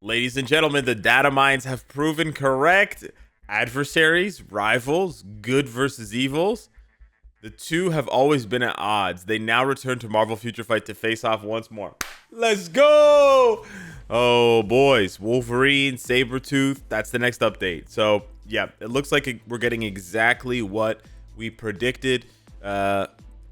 Ladies and gentlemen, the data mines have proven correct. Adversaries, rivals, good versus evils. The two have always been at odds. They now return to Marvel Future Fight to face off once more. Let's go! Oh, boys. Wolverine, Sabertooth. That's the next update. So, yeah, it looks like we're getting exactly what we predicted.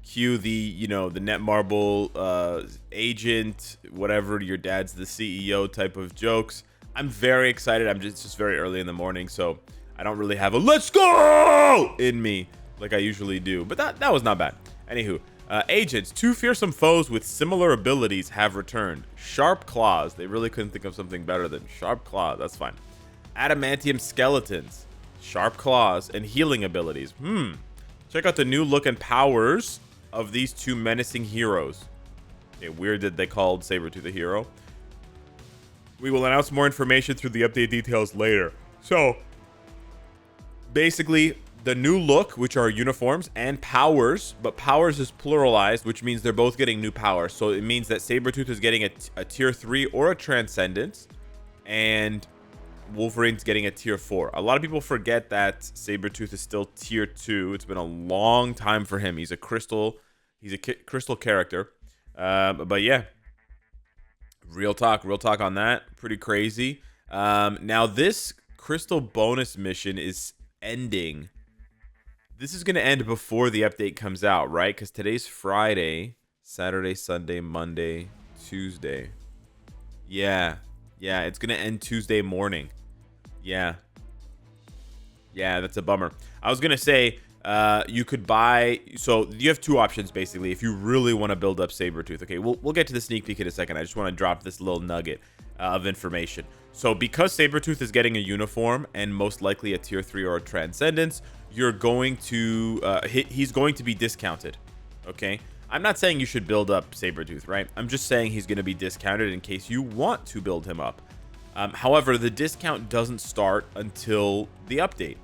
Cue the, the Netmarble agent, whatever, your dad's the CEO type of jokes. I'm very excited. It's just very early in the morning, so I don't really have a let's go in me like I usually do. But that was not bad. Anywho, agents, two fearsome foes with similar abilities have returned. Sharp claws. They really couldn't think of something better than sharp claws. That's fine. Adamantium skeletons, sharp claws, and healing abilities. Check out the new look and powers of these two menacing heroes. Okay, weird that they called Sabertooth a hero. We will announce more information through the update details later. So, basically, the new look, which are uniforms, and powers, but powers is pluralized, which means they're both getting new powers. So it means that Sabertooth is getting a tier 3 or a Transcendence, and Wolverine's getting a tier 4. A lot of people forget that Sabertooth is still tier 2. It's been a long time for him. He's a crystal character. But yeah, real talk on that. Pretty crazy. Now this crystal bonus mission is ending. This is going to end before the update comes out, right? Because today's Friday, Saturday, Sunday, Monday, Tuesday. Yeah, it's going to end Tuesday morning. Yeah, that's a bummer. I was going to say, you could buy, so you have two options basically if you really want to build up Sabertooth. Okay, we'll get to the sneak peek in a second. I just want to drop this little nugget of information. So because Sabertooth is getting a uniform and most likely a tier 3 or a Transcendence, you're going to he's going to be discounted. Okay, I'm not saying you should build up Sabertooth, right? I'm just saying he's going to be discounted in case you want to build him up. However, the discount doesn't start until the update.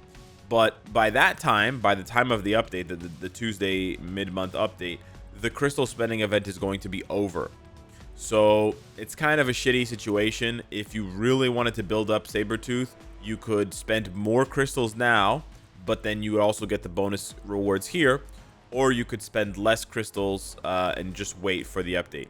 But by that time, by the time of the update, the Tuesday mid-month update, the crystal spending event is going to be over. So it's kind of a shitty situation. If you really wanted to build up Sabertooth, you could spend more crystals now, but then you would also get the bonus rewards here. Or you could spend less crystals and just wait for the update.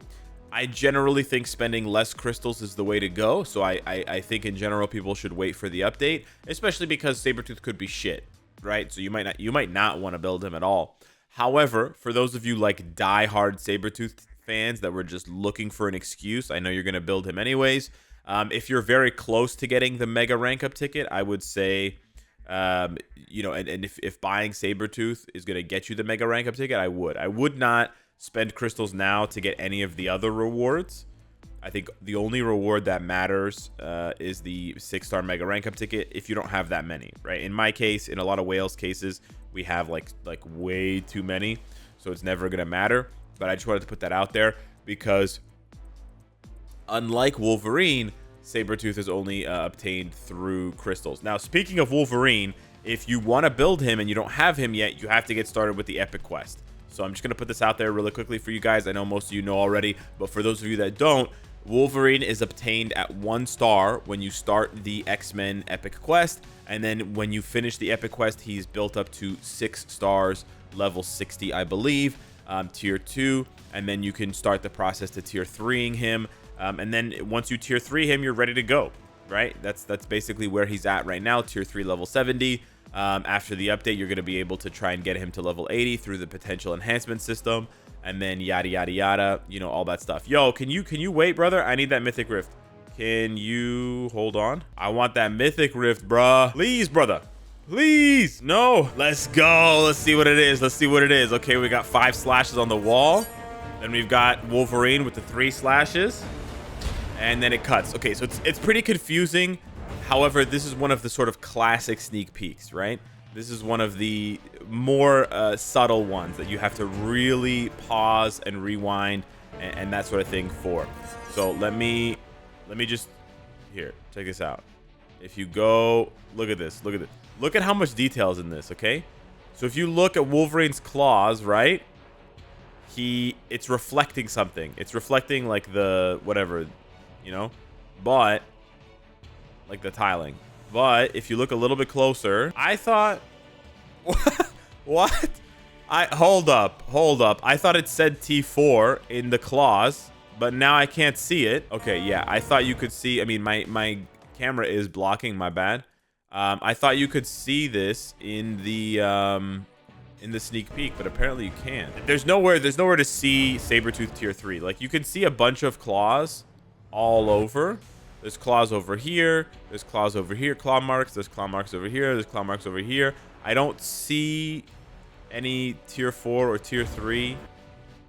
I generally think spending less crystals is the way to go. So I think in general people should wait for the update, especially because Sabertooth could be shit, right? So you might not want to build him at all. However, for those of you like die-hard Sabertooth fans that were just looking for an excuse, I know you're going to build him anyways. If you're very close to getting the mega rank up ticket, I would say, and if buying Sabertooth is going to get you the mega rank up ticket, I would not spend crystals now to get any of the other rewards. I think the only reward that matters is the 6-star mega rank up ticket if you don't have that many, right? In my case, in a lot of whales cases, we have like way too many, so it's never gonna matter. But I just wanted to put that out there because unlike Wolverine, Sabertooth is only obtained through crystals. Now, speaking of Wolverine, if you want to build him and you don't have him yet, you have to get started with the epic quest. So I'm just going to put this out there really quickly for you guys. I know most of you know already, but for those of you that don't, Wolverine is obtained at 1 star when you start the X-Men epic quest. And then when you finish the epic quest, he's built up to 6 stars, level 60, I believe, tier 2. And then you can start the process to tier 3ing him. And then once you tier 3 him, you're ready to go, right? That's basically where he's at right now, tier 3, level 70. After the update, you're going to be able to try and get him to level 80 through the potential enhancement system, and then yada yada yada, all that stuff. Yo, can you wait, brother? I need that mythic rift. Can you hold on? I want that mythic rift, bruh. Please, brother. Please. No. Let's go. Let's see what it is. Okay, we got 5 slashes on the wall. Then we've got Wolverine with the 3 slashes. And then it cuts. Okay, so it's pretty confusing. However, this is one of the sort of classic sneak peeks, right? This is one of the more subtle ones that you have to really pause and rewind and that sort of thing for. So let me just, here, check this out. If you go, look at this. Look at how much detail is in this, okay? So if you look at Wolverine's claws, right? It's reflecting something. It's reflecting like the, whatever, but like the tiling. But if you look a little bit closer, I thought, what? Hold up. I thought it said T4 in the claws, but now I can't see it. Okay, yeah, I thought you could see. I mean, my camera is blocking. My bad. I thought you could see this in the sneak peek, but apparently you can't. There's nowhere to see Sabertooth tier 3. Like, you can see a bunch of claws all over. There's claws over here. There's claws over here. Claw marks. There's claw marks over here. There's claw marks over here. I don't see any tier 4 or tier 3.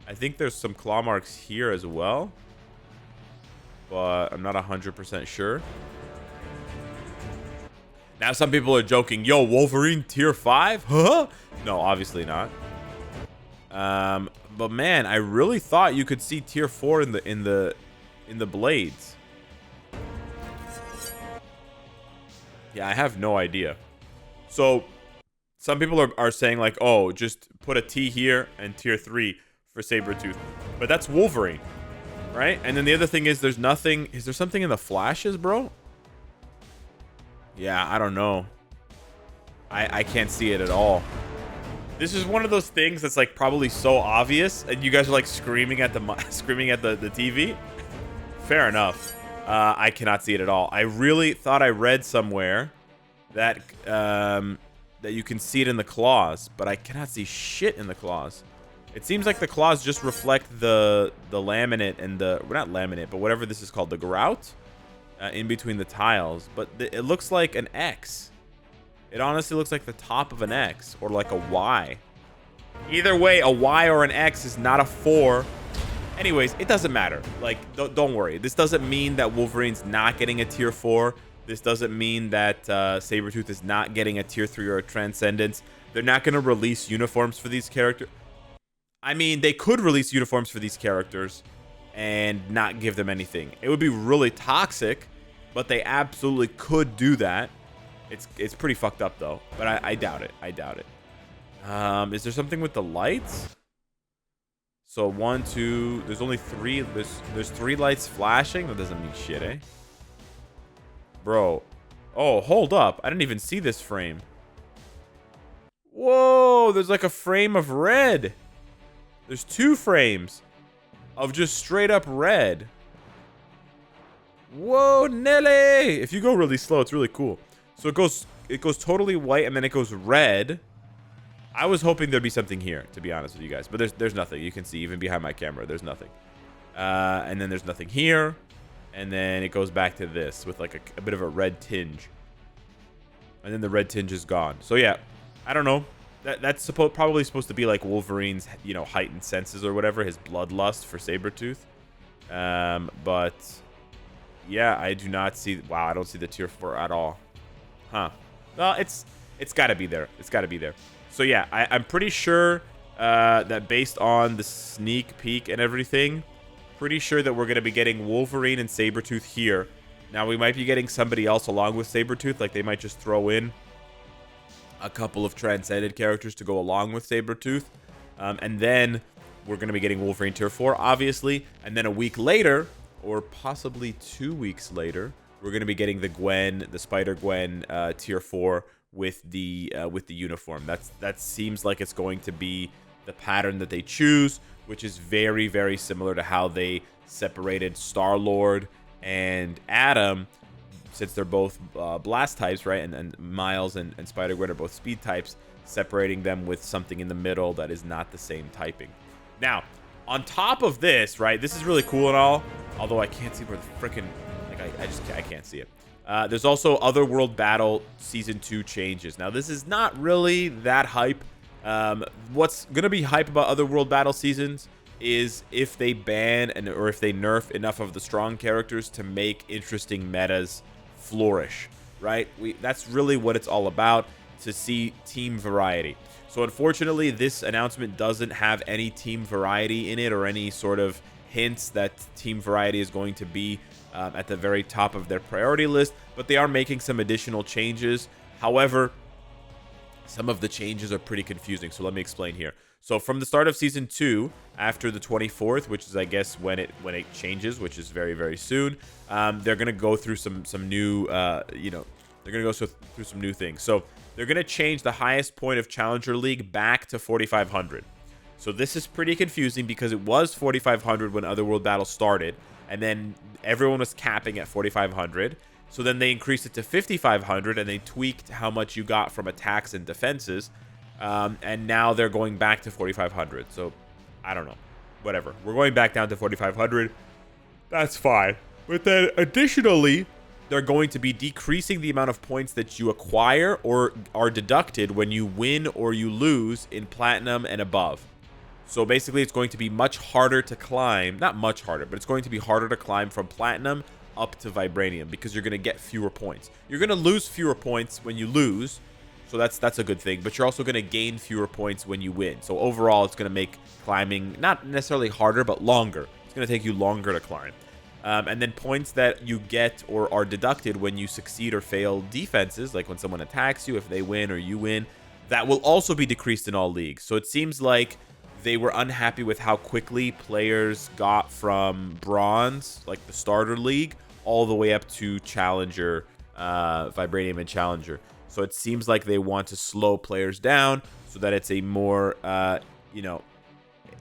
I think there's some claw marks here as well, but I'm not 100% sure. Now some people are joking, yo, Wolverine tier 5? Huh? No, obviously not. But man, I really thought you could see tier 4 in the blades. Yeah, I have no idea. So some people are saying like, oh, just put a T here and tier 3 for Sabertooth. But that's Wolverine, right? And then the other thing is there's nothing. Is there something in the flashes, bro? Yeah, I don't know. I can't see it at all. This is one of those things that's like probably so obvious, and you guys are like screaming at the TV. Fair enough. I cannot see it at all. I really thought I read somewhere that that you can see it in the claws, but I cannot see shit in the claws. It seems like the claws just reflect the laminate and the, well, not laminate, but whatever this is called, the grout in between the tiles. But it looks like an X. It honestly looks like the top of an X or like a Y. Either way, a Y or an X is not a 4. Anyways, it doesn't matter. Like, don't worry. This doesn't mean that Wolverine's not getting a tier 4. This doesn't mean that Sabertooth is not getting a tier 3 or a Transcendence. They're not going to release uniforms for these characters. I mean, they could release uniforms for these characters and not give them anything. It would be really toxic, but they absolutely could do that. It's pretty fucked up, though. But I doubt it. I doubt it. Is there something with the lights? So 1, 2, there's only 3. There's 3 lights flashing. That doesn't mean shit, eh? Bro. Oh, hold up. I didn't even see this frame. Whoa, there's like a frame of red. There's 2 frames of just straight up red. Whoa, Nelly. If you go really slow, it's really cool. So it goes totally white and then it goes red. I was hoping there'd be something here, to be honest with you guys, but there's nothing. You can see even behind my camera, there's nothing. And then there's nothing here, and then it goes back to this with like a bit of a red tinge, and then the red tinge is gone. So yeah, I don't know. That's probably supposed to be like Wolverine's, you know, heightened senses or whatever, his bloodlust for Sabertooth. But yeah, I do not see. Wow, I don't see the tier 4 at all. Huh? Well, it's got to be there. It's got to be there. So yeah, I'm pretty sure that based on the sneak peek and everything, pretty sure that we're going to be getting Wolverine and Sabertooth here. Now, we might be getting somebody else along with Sabertooth. Like, they might just throw in a couple of transcended characters to go along with Sabertooth. And then we're going to be getting Wolverine tier 4, obviously. And then a week later, or possibly 2 weeks later, we're going to be getting the Gwen, the Spider-Gwen tier 4 with the uniform. That seems like it's going to be the pattern that they choose, which is very, very similar to how they separated Star-Lord and Adam, since they're both blast types, right? And Miles and Spider-Gwen are both speed types, separating them with something in the middle that is not the same typing. Now, on top of this, right, this is really cool and all, although I can't see where the freaking, like, I can't see it. There's also Otherworld Battle Season 2 changes. Now, this is not really that hype. What's going to be hype about Otherworld Battle Seasons is if they ban or if they nerf enough of the strong characters to make interesting metas flourish, right? That's really what it's all about, to see team variety. So, unfortunately, this announcement doesn't have any team variety in it or any sort of hints that team variety is going to be at the very top of their priority list, but they are making some additional changes. However, some of the changes are pretty confusing, so let me explain here. So from the start of season 2, after the 24th, which is I guess when it changes, which is very, very soon, they're gonna go through some new they're gonna go through some new things. So they're gonna change the highest point of Challenger League back to 4,500. So this is pretty confusing because it was 4,500 when Otherworld Battle started, and then everyone was capping at 4,500. So then they increased it to 5,500, and they tweaked how much you got from attacks and defenses. And now they're going back to 4,500. So I don't know. Whatever. We're going back down to 4,500. That's fine. But then additionally, they're going to be decreasing the amount of points that you acquire or are deducted when you win or you lose in Platinum and above. So basically, it's going to be much harder to climb. Not much harder, but it's going to be harder to climb from Platinum up to Vibranium because you're going to get fewer points. You're going to lose fewer points when you lose, so that's a good thing. But you're also going to gain fewer points when you win. So overall, it's going to make climbing not necessarily harder, but longer. It's going to take you longer to climb. And then points that you get or are deducted when you succeed or fail defenses, like when someone attacks you, if they win or you win, that will also be decreased in all leagues. So it seems like they were unhappy with how quickly players got from Bronze, like the starter league, all the way up to Challenger, Vibranium and Challenger. So it seems like they want to slow players down so that it's a more,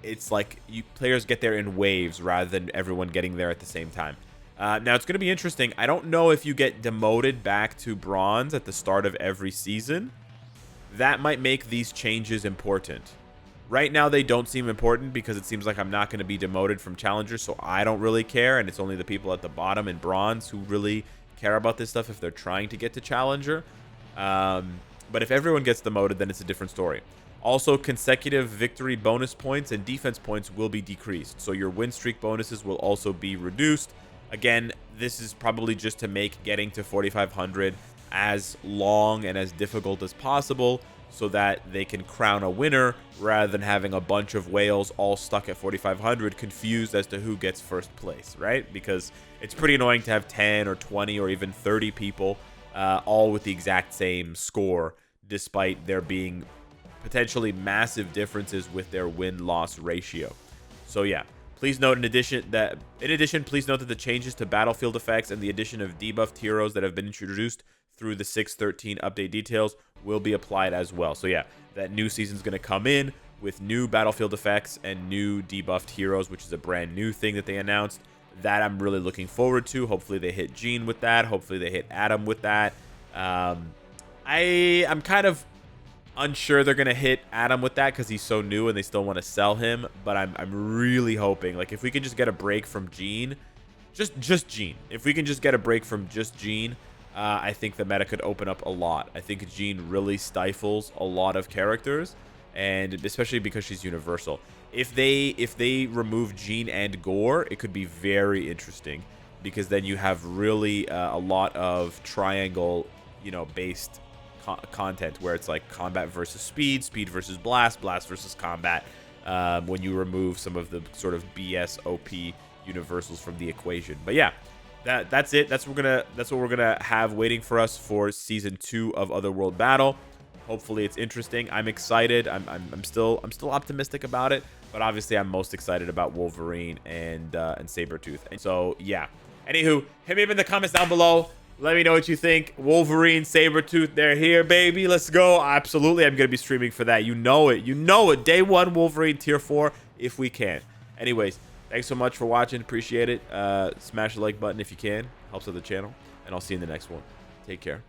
it's like players get there in waves rather than everyone getting there at the same time. Now, it's going to be interesting. I don't know if you get demoted back to Bronze at the start of every season. That might make these changes important. Right now, they don't seem important because it seems like I'm not going to be demoted from Challenger, so I don't really care, and it's only the people at the bottom in Bronze who really care about this stuff if they're trying to get to Challenger. But if everyone gets demoted, then it's a different story. Also, consecutive victory bonus points and defense points will be decreased, so your win streak bonuses will also be reduced. Again, this is probably just to make getting to 4,500 as long and as difficult as possible, so that they can crown a winner rather than having a bunch of whales all stuck at 4,500 confused as to who gets first place, right? Because it's pretty annoying to have 10 or 20 or even 30 people all with the exact same score, despite there being potentially massive differences with their win-loss ratio. So yeah, please note in addition, please note that the changes to battlefield effects and the addition of debuffed heroes that have been introduced through the 6.13 update details will be applied as well. So yeah, that new season's going to come in with new battlefield effects and new debuffed heroes, which is a brand new thing that they announced. That I'm really looking forward to. Hopefully they hit Jean with that. Hopefully they hit Adam with that. I'm kind of unsure they're going to hit Adam with that because he's so new and they still want to sell him. But I'm really hoping, like, if we can just get a break from Jean, just Jean. If we can just get a break from just Jean, I think the meta could open up a lot. I think Jean really stifles a lot of characters, and especially because she's universal. If they remove Jean and Gore, it could be very interesting because then you have really a lot of triangle, based content where it's like combat versus speed, speed versus blast, blast versus combat. When you remove some of the sort of BS OP universals from the equation, but yeah. That's it. That's what we're gonna have waiting for us for season 2 of Otherworld Battle. Hopefully it's interesting. I'm excited. I'm still optimistic about it, but obviously I'm most excited about Wolverine and Sabertooth. And so yeah. Anywho, hit me up in the comments down below. Let me know what you think. Wolverine, Sabertooth, they're here, baby. Let's go. Absolutely, I'm gonna be streaming for that. You know it. You know it. Day 1 Wolverine tier 4 if we can. Anyways. Thanks so much for watching. Appreciate it. Smash the like button if you can. Helps out the channel. And I'll see you in the next one. Take care.